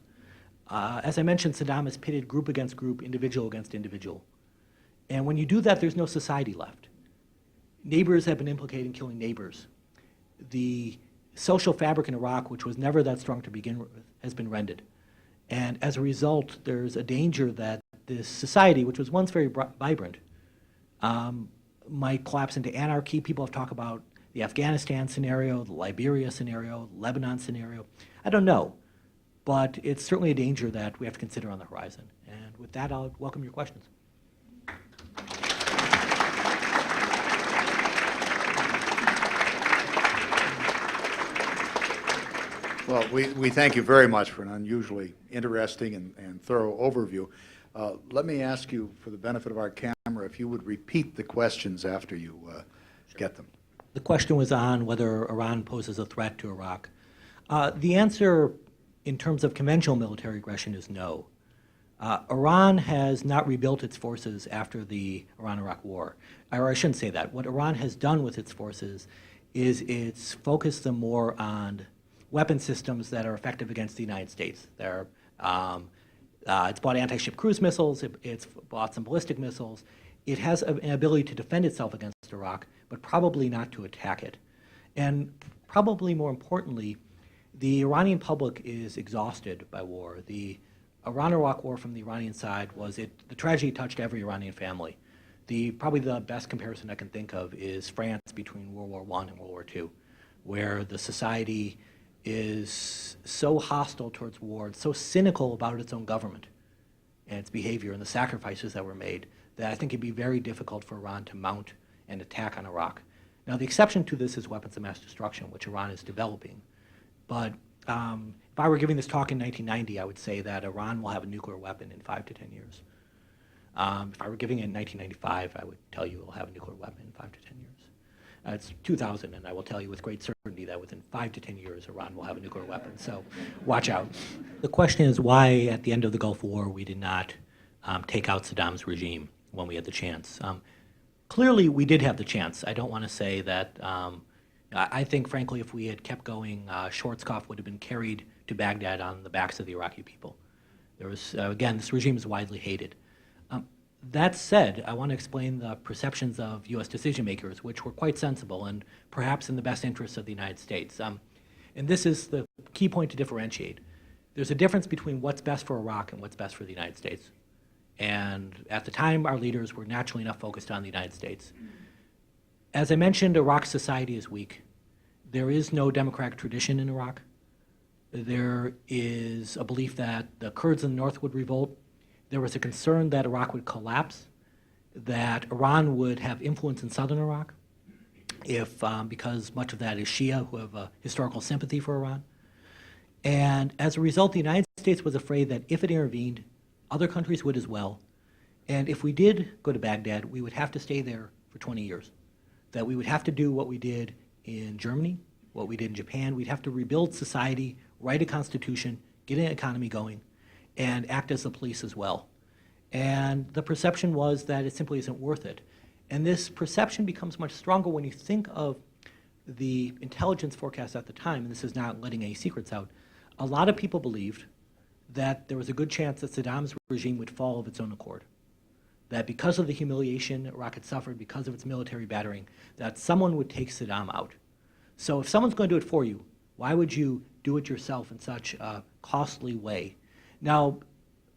As I mentioned, Saddam has pitted group against group, individual against individual. And when you do that, there's no society left. Neighbors have been implicated in killing neighbors. The social fabric in Iraq, which was never that strong to begin with, has been rended. And as a result, there's a danger that this society, which was once very vibrant, might collapse into anarchy. People have talked about the Afghanistan scenario, the Liberia scenario, the Lebanon scenario. I don't know, but it's certainly a danger that we have to consider on the horizon. And with that, I'll welcome your questions. Well, we thank you very much for an unusually interesting and thorough overview. Let me ask you, for the benefit of our camera, if you would repeat the questions after you get them. The question was on whether Iran poses a threat to Iraq. The answer in terms of conventional military aggression is no. Iran has not rebuilt its forces after the Iran-Iraq war. Or I shouldn't say that. What Iran has done with its forces is it's focused them more on weapon systems that are effective against the United States. It's bought anti-ship cruise missiles, it's bought some ballistic missiles. It has an ability to defend itself against Iraq, but probably not to attack it. And probably more importantly, the Iranian public is exhausted by war. The Iran-Iraq war from the Iranian side the tragedy touched every Iranian family. Probably the best comparison I can think of is France between World War I and World War II, where the society is so hostile towards war, so cynical about its own government and its behavior and the sacrifices that were made, that I think it'd be very difficult for Iran to mount an attack on Iraq. Now, the exception to this is weapons of mass destruction, which Iran is developing. But if I were giving this talk in 1990, I would say that Iran will have a nuclear weapon in 5 to 10 years. If I were giving it in 1995, I would tell you it will have a nuclear weapon in 5 to 10 years. It's 2000, and I will tell you with great certainty that within 5 to 10 years, Iran will have a nuclear weapon. So watch out. The question is why, at the end of the Gulf War, we did not take out Saddam's regime when we had the chance. Clearly, we did have the chance. I don't want to say that. I think, frankly, if we had kept going, Schwarzkopf would have been carried to Baghdad on the backs of the Iraqi people. There was, again, this regime is widely hated. That said, I want to explain the perceptions of U.S. decision makers, which were quite sensible and perhaps in the best interests of the United States. And this is the key point to differentiate. There's a difference between what's best for Iraq and what's best for the United States. And at the time, our leaders were naturally enough focused on the United States. As I mentioned, Iraq's society is weak. There is no democratic tradition in Iraq. There is a belief that the Kurds in the north would revolt. There was a concern that Iraq would collapse, that Iran would have influence in southern Iraq, because much of that is Shia who have a historical sympathy for Iran. And as a result, the United States was afraid that if it intervened, other countries would as well. And if we did go to Baghdad, we would have to stay there for 20 years. That we would have to do what we did in Germany, what we did in Japan. We'd have to rebuild society, write a constitution, get an economy going, and act as the police as well. And the perception was that it simply isn't worth it. And this perception becomes much stronger when you think of the intelligence forecast at the time, and this is not letting any secrets out. A lot of people believed that there was a good chance that Saddam's regime would fall of its own accord. That because of the humiliation Iraq had suffered, because of its military battering, that someone would take Saddam out. So if someone's going to do it for you, why would you do it yourself in such a costly way? Now,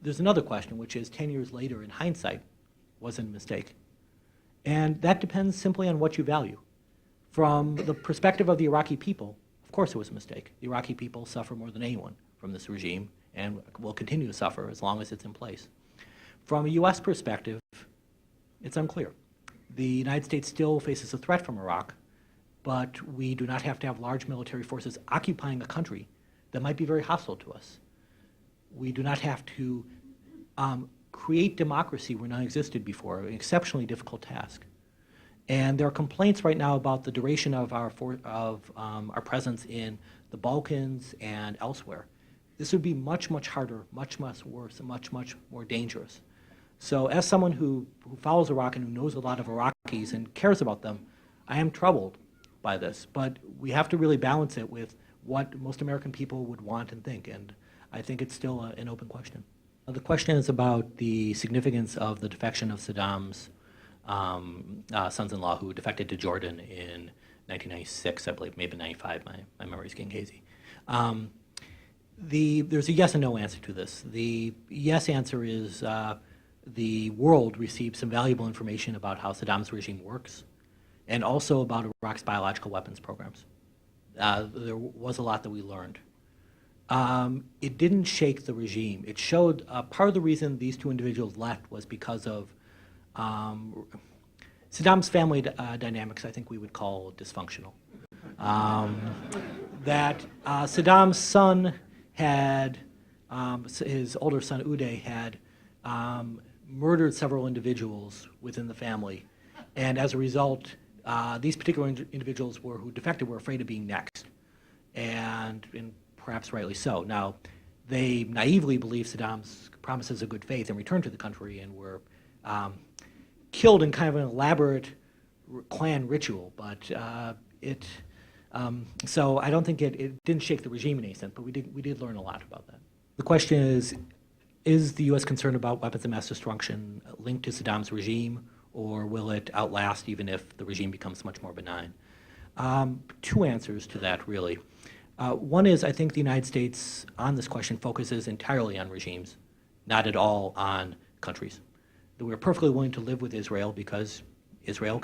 there's another question, which is 10 years later, in hindsight, was it a mistake? And that depends simply on what you value. From the perspective of the Iraqi people, of course it was a mistake. The Iraqi people suffer more than anyone from this regime and will continue to suffer as long as it's in place. From a US perspective, it's unclear. The United States still faces a threat from Iraq, but we do not have to have large military forces occupying a country that might be very hostile to us. We do not have to create democracy where none existed before, an exceptionally difficult task. And there are complaints right now about the duration of our presence in the Balkans and elsewhere. This would be much, much harder, much, much worse, and much, much more dangerous. So as someone who follows Iraq and who knows a lot of Iraqis and cares about them, I am troubled by this. But we have to really balance it with what most American people would want and think. And I think it's still an open question. The question is about the significance of the defection of Saddam's sons-in-law who defected to Jordan in 1996, I believe, maybe 95. My memory's getting hazy. There's a yes and no answer to this. The yes answer is the world received some valuable information about how Saddam's regime works and also about Iraq's biological weapons programs. There was a lot that we learned. It didn't shake the regime. It showed part of the reason these two individuals left was because of Saddam's family dynamics, I think we would call dysfunctional. That Saddam's son had, his older son Uday had murdered several individuals within the family. And as a result, these particular individuals who defected were afraid of being next. And perhaps rightly so. Now, they naively believed Saddam's promises of good faith and returned to the country and were killed in kind of an elaborate clan ritual. But so I don't think it didn't shake the regime in any sense, but we did learn a lot about that. The question is the U.S. concerned about weapons of mass destruction linked to Saddam's regime, or will it outlast even if the regime becomes much more benign? Two answers to that, really. One is I think the United States on this question focuses entirely on regimes, not at all on countries. That we're perfectly willing to live with Israel because Israel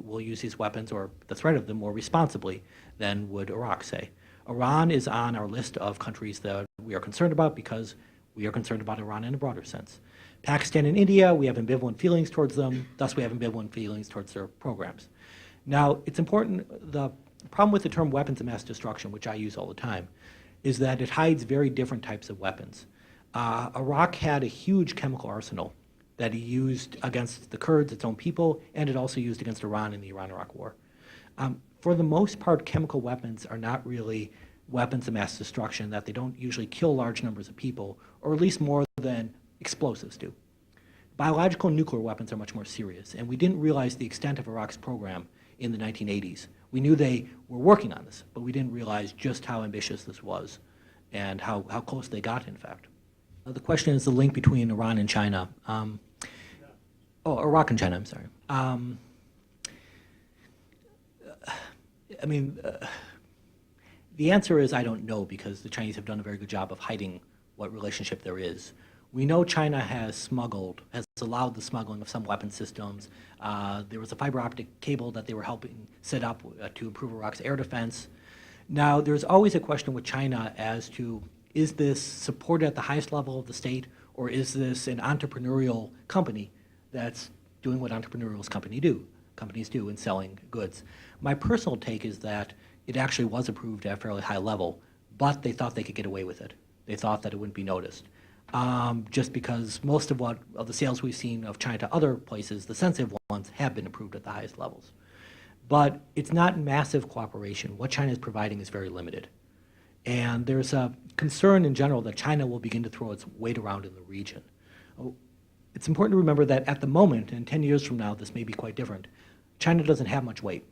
will use these weapons or the threat of them more responsibly than would Iraq, say. Iran is on our list of countries that we are concerned about because we are concerned about Iran in a broader sense. Pakistan and India, we have ambivalent feelings towards them, thus we have ambivalent feelings towards their programs. Now, it's important, the problem with the term weapons of mass destruction, which I use all the time, is that it hides very different types of weapons. Iraq had a huge chemical arsenal that he used against the Kurds, its own people, and it also used against Iran in the Iran-Iraq War. For the most part, chemical weapons are not really weapons of mass destruction, that they don't usually kill large numbers of people, or at least more than explosives do. Biological and nuclear weapons are much more serious, and we didn't realize the extent of Iraq's program in the 1980s. We knew they were working on this, but we didn't realize just how ambitious this was and how close they got, in fact. The question is the link between Iran and China. Iraq and China, I'm sorry. The answer is I don't know, because the Chinese have done a very good job of hiding what relationship there is. We know China has allowed the smuggling of some weapon systems. There was a fiber optic cable that they were helping set up to improve Iraq's air defense. Now, there's always a question with China as to, is this supported at the highest level of the state, or is this an entrepreneurial company that's doing what entrepreneurial companies do in selling goods? My personal take is that it actually was approved at a fairly high level, but they thought they could get away with it. They thought that it wouldn't be noticed. Just because most of the sales we've seen of China to other places, the sensitive ones, have been approved at the highest levels. But it's not massive cooperation. What China is providing is very limited. And there's a concern in general that China will begin to throw its weight around in the region. It's important to remember that at the moment, and 10 years from now, this may be quite different, China doesn't have much weight.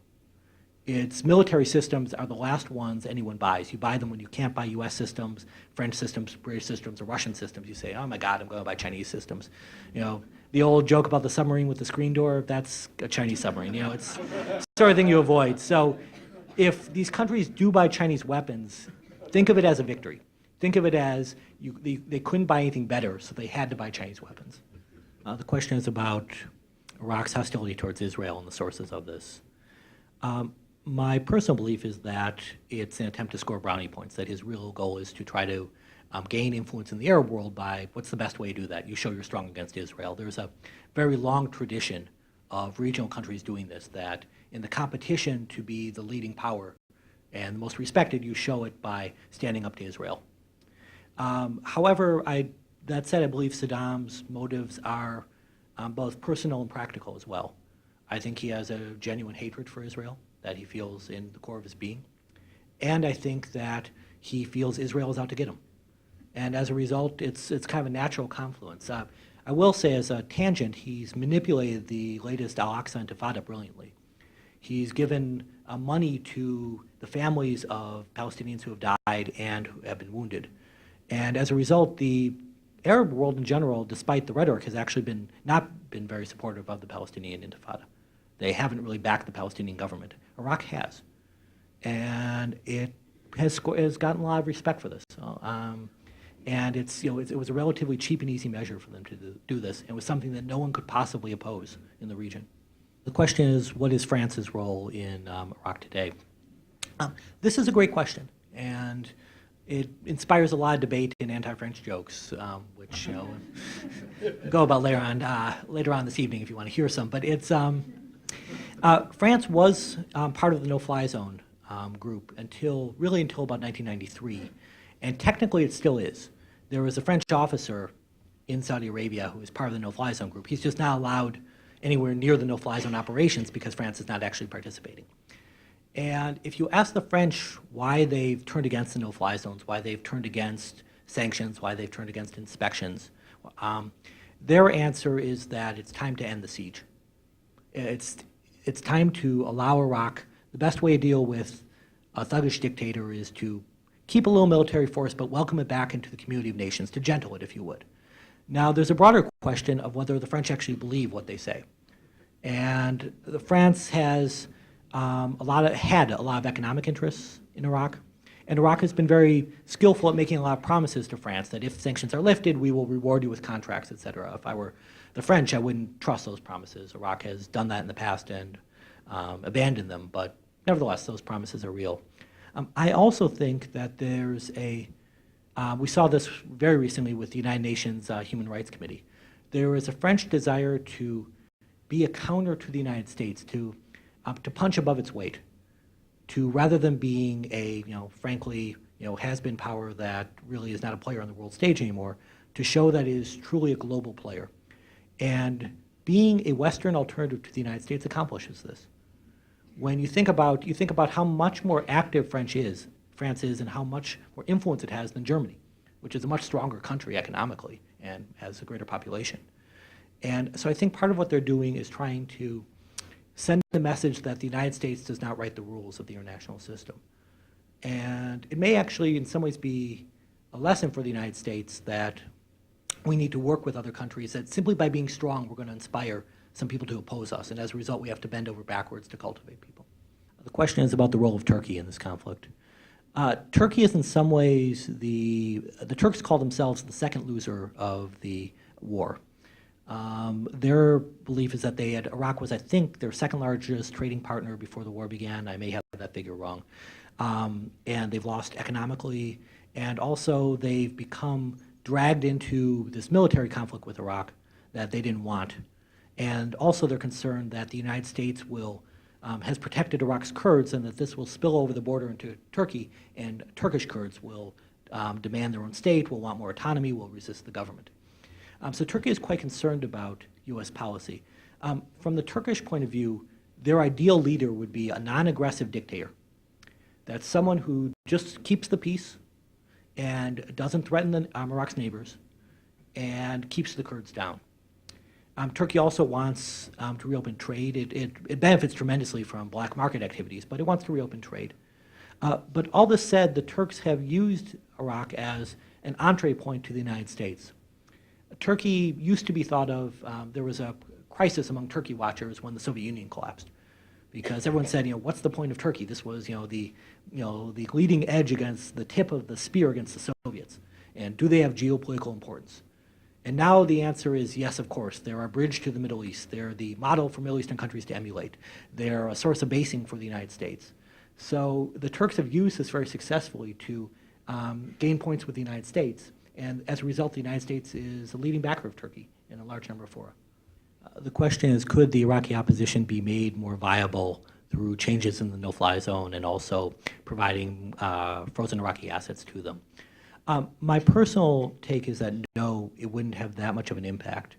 Its military systems are the last ones anyone buys. You buy them when you can't buy US systems, French systems, British systems, or Russian systems. You say, oh my God, I'm going to buy Chinese systems. You know, the old joke about the submarine with the screen door, that's a Chinese submarine. You know, it's the sort of thing you avoid. So if these countries do buy Chinese weapons, think of it as a victory. Think of it as they couldn't buy anything better, so they had to buy Chinese weapons. The question is about Iraq's hostility towards Israel and the sources of this. My personal belief is that it's an attempt to score brownie points, that his real goal is to try to gain influence in the Arab world by what's the best way to do that? You show you're strong against Israel. There's a very long tradition of regional countries doing this, that in the competition to be the leading power and the most respected, you show it by standing up to Israel. However, that said, I believe Saddam's motives are both personal and practical as well. I think he has a genuine hatred for Israel that he feels in the core of his being. And I think that he feels Israel is out to get him. And as a result, it's kind of a natural confluence. I will say as a tangent, he's manipulated the latest Al-Aqsa Intifada brilliantly. He's given money to the families of Palestinians who have died and who have been wounded. And as a result, the Arab world in general, despite the rhetoric, has actually not been very supportive of the Palestinian Intifada. They haven't really backed the Palestinian government. Iraq has. And it has gotten a lot of respect for this. And it was a relatively cheap and easy measure for them to do this. It was something that no one could possibly oppose in the region. The question is, what is France's role in Iraq today? This is a great question, and it inspires a lot of debate and anti-French jokes, which go about later on this evening if you want to hear some. But it's France was part of the no-fly zone group until about 1993, and technically it still is. There was a French officer in Saudi Arabia who was part of the no-fly zone group. He's just not allowed anywhere near the no-fly zone operations because France is not actually participating. And if you ask the French why they've turned against the no-fly zones, why they've turned against sanctions, why they've turned against inspections, their answer is that it's time to end the siege. It's time to allow Iraq. The best way to deal with a thuggish dictator is to keep a little military force, but welcome it back into the community of nations, to gentle it, if you would. Now, there's a broader question of whether the French actually believe what they say. And France has had a lot of economic interests in Iraq. And Iraq has been very skillful at making a lot of promises to France that if sanctions are lifted, we will reward you with contracts, et cetera. If I were the French, I wouldn't trust those promises. Iraq has done that in the past and abandoned them, but nevertheless, those promises are real. I also think that there's we saw this very recently with the United Nations Human Rights Committee. There is a French desire to be a counter to the United States, to punch above its weight, to rather than being a, frankly, has-been power that really is not a player on the world stage anymore, to show that it is truly a global player. And being a Western alternative to the United States accomplishes this. When you think about how much more active France is and how much more influence it has than Germany, which is a much stronger country economically and has a greater population. And so I think part of what they're doing is trying to send the message that the United States does not write the rules of the international system. And it may actually in some ways be a lesson for the United States that we need to work with other countries, that simply by being strong we're going to inspire some people to oppose us, and as a result we have to bend over backwards to cultivate people. The question is about the role of Turkey in this conflict. Turkey is in some ways the Turks call themselves the second loser of the war. Their belief is that Iraq was, I think, their second largest trading partner before the war began. I may have that figure wrong. And they've lost economically, and also they've become dragged into this military conflict with Iraq that they didn't want. And also they're concerned that the United States has protected Iraq's Kurds and that this will spill over the border into Turkey, and Turkish Kurds will demand their own state, will want more autonomy, will resist the government. So Turkey is quite concerned about U.S. policy. From the Turkish point of view, their ideal leader would be a non-aggressive dictator. That's someone who just keeps the peace and doesn't threaten Iraq's neighbors and keeps the Kurds down. Turkey also wants to reopen trade. It benefits tremendously from black market activities, but it wants to reopen trade. But all this said, the Turks have used Iraq as an entree point to the United States. Turkey used to be thought of, there was a crisis among Turkey watchers when the Soviet Union collapsed, because everyone said, what's the point of Turkey? This was, the leading edge against the tip of the spear against the Soviets. And do they have geopolitical importance? And now the answer is yes, of course. They're a bridge to the Middle East. They're the model for Middle Eastern countries to emulate. They're a source of basing for the United States. So the Turks have used this very successfully to gain points with the United States. And as a result, the United States is a leading backer of Turkey in a large number of fora. The question is, could the Iraqi opposition be made more viable through changes in the no-fly zone and also providing frozen Iraqi assets to them? My personal take is that no, it wouldn't have that much of an impact.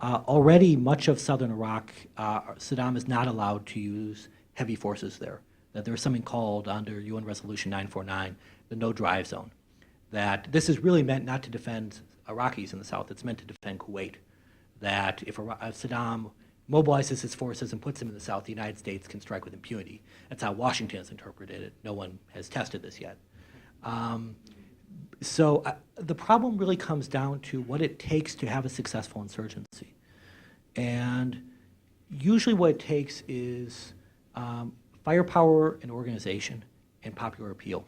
Already, much of southern Iraq, Saddam is not allowed to use heavy forces there. That there's something called, under UN Resolution 949, the no-drive zone. That this is really meant not to defend Iraqis in the south, it's meant to defend Kuwait. That if Saddam mobilizes his forces and puts them in the south, the United States can strike with impunity. That's how Washington has interpreted it. No one has tested this yet. So the problem really comes down to what it takes to have a successful insurgency. And usually what it takes is firepower and organization and popular appeal.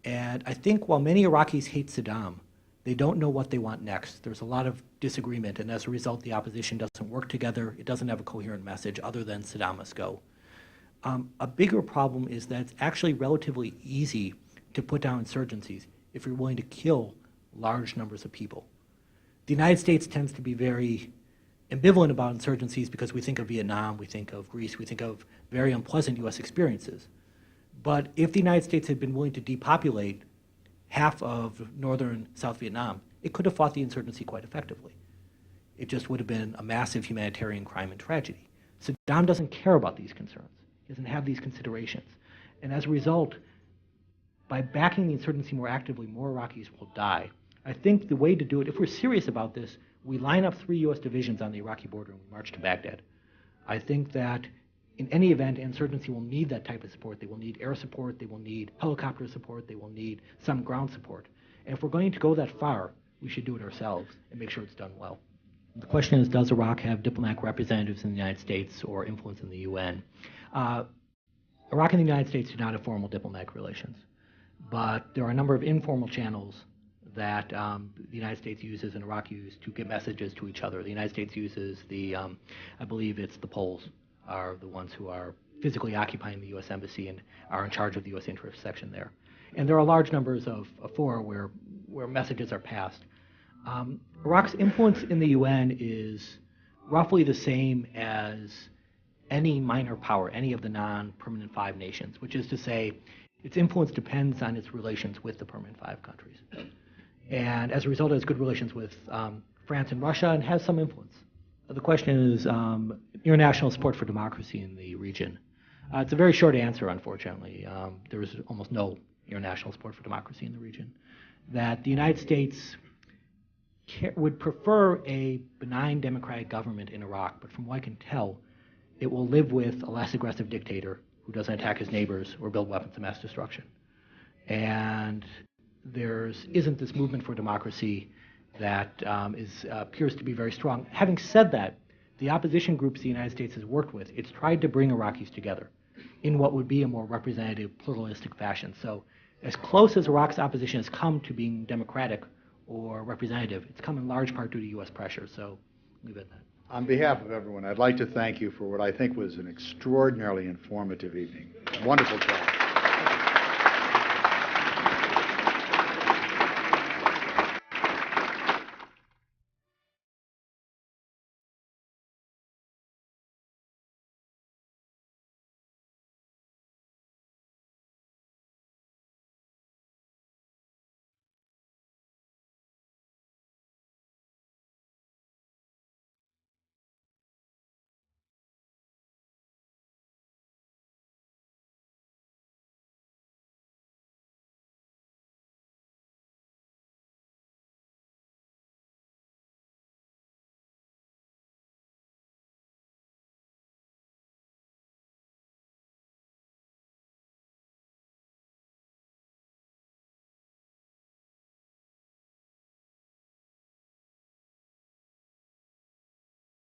And I think while many Iraqis hate Saddam, they don't know what they want next. There's a lot of disagreement, and as a result, the opposition doesn't work together. It doesn't have a coherent message other than Saddam must go. A bigger problem is that it's actually relatively easy to put down insurgencies if you're willing to kill large numbers of people. The United States tends to be very ambivalent about insurgencies because we think of Vietnam, we think of Greece, we think of very unpleasant US experiences. But if the United States had been willing to depopulate half of northern South Vietnam, it could have fought the insurgency quite effectively. It just would have been a massive humanitarian crime and tragedy. Saddam doesn't care about these concerns. He doesn't have these considerations. And as a result, by backing the insurgency more actively, more Iraqis will die. I think the way to do it, if we're serious about this, we line up 3 US divisions on the Iraqi border and we march to Baghdad. I think that in any event, insurgency will need that type of support. They will need air support, they will need helicopter support, they will need some ground support. And if we're going to go that far, we should do it ourselves and make sure it's done well. The question is, does Iraq have diplomatic representatives in the United States or influence in the UN? Iraq and the United States do not have formal diplomatic relations, but there are a number of informal channels that the United States uses and Iraq uses to get messages to each other. The United States uses I believe it's the Poles are the ones who are physically occupying the U.S. Embassy and are in charge of the U.S. interest section there. And there are large numbers of fora where messages are passed. Iraq's influence in the UN is roughly the same as any minor power, any of the non-permanent 5 nations, which is to say its influence depends on its relations with the permanent 5 countries. And as a result, it has good relations with France and Russia and has some influence. The question is international support for democracy in the region. It's a very short answer, unfortunately. There is almost no international support for democracy in the region. That the United States would prefer a benign democratic government in Iraq, but from what I can tell, it will live with a less aggressive dictator who doesn't attack his neighbors or build weapons of mass destruction. And there isn't this movement for democracy that appears to be very strong. Having said that, the opposition groups the United States has worked with, it's tried to bring Iraqis together in what would be a more representative, pluralistic fashion. So as close as Iraq's opposition has come to being democratic or representative, it's come in large part due to US pressure. So leave it at that. On behalf of everyone, I'd like to thank you for what I think was an extraordinarily informative evening. Wonderful job.